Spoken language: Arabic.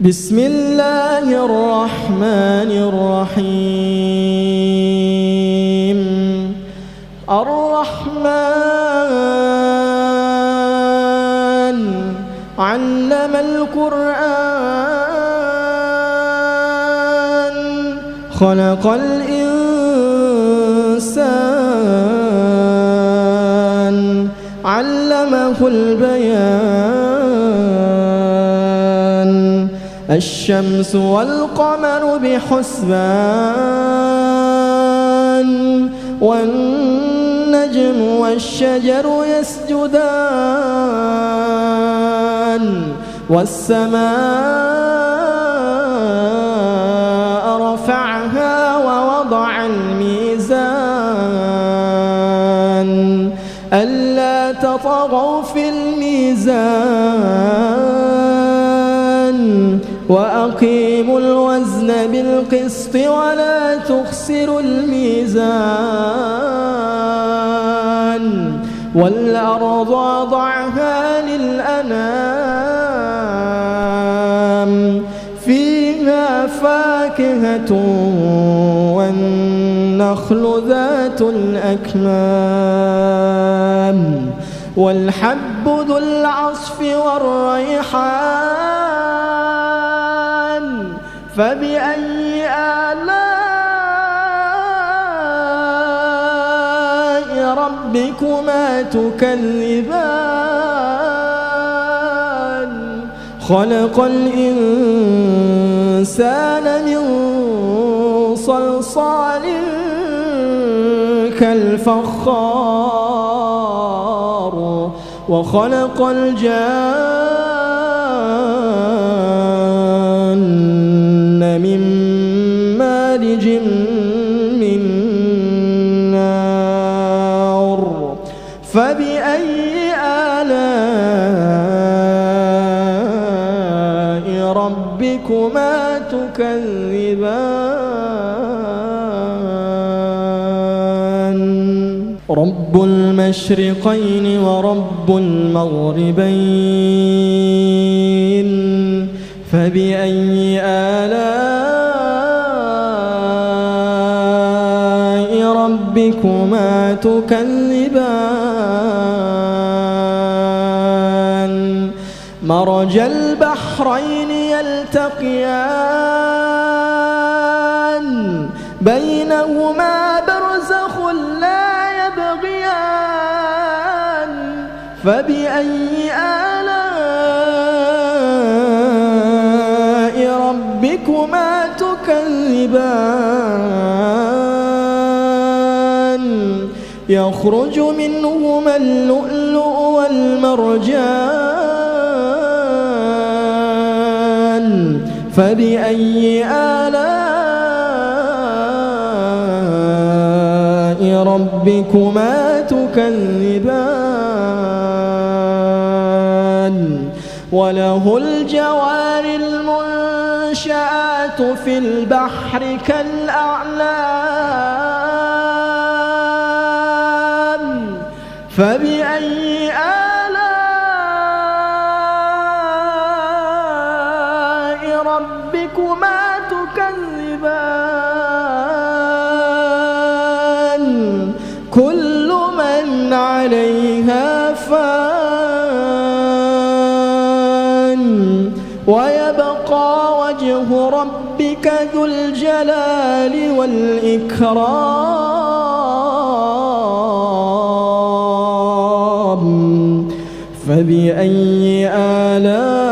بسم الله الرحمن الرحيم. الرحمن علم القرآن خلق الإنسان علمه البيان. الشمس والقمر بحسبان والنجم والشجر يسجدان والسماء رفعها ووضع الميزان ألا تطغوا في الميزان وأقيموا الوزن بالقسط ولا تخسروا الميزان. والأرض وضعها للأنام فيها فاكهة والنخل ذات الأكمام والحب ذو العصف والريحان. فبأي آلاء ربكما تكذبان؟ خلق الإنسان من صلصال كالفخار وخلق الجان من مارج من نار. فبأي آلاء ربكما تكذبان؟ رب المشرقين ورب المغربين. فبأي آلاء ربكما تكذبان؟ مرج البحرين يلتقيان بينهما برزخ لا يبغيان. فبأي آلاء ربكما تكذبان؟ يخرج منهما اللؤلؤ والمرجان. فبأي آلاء ربكما تكذبان؟ وله الجوار المنشآت في البحر كالأعلام. فبأي آلاء ربكما تكذبان؟ كل من عليها فان ويبقى وجه ربك ذو الجلال والإكرام. فبأي آلاء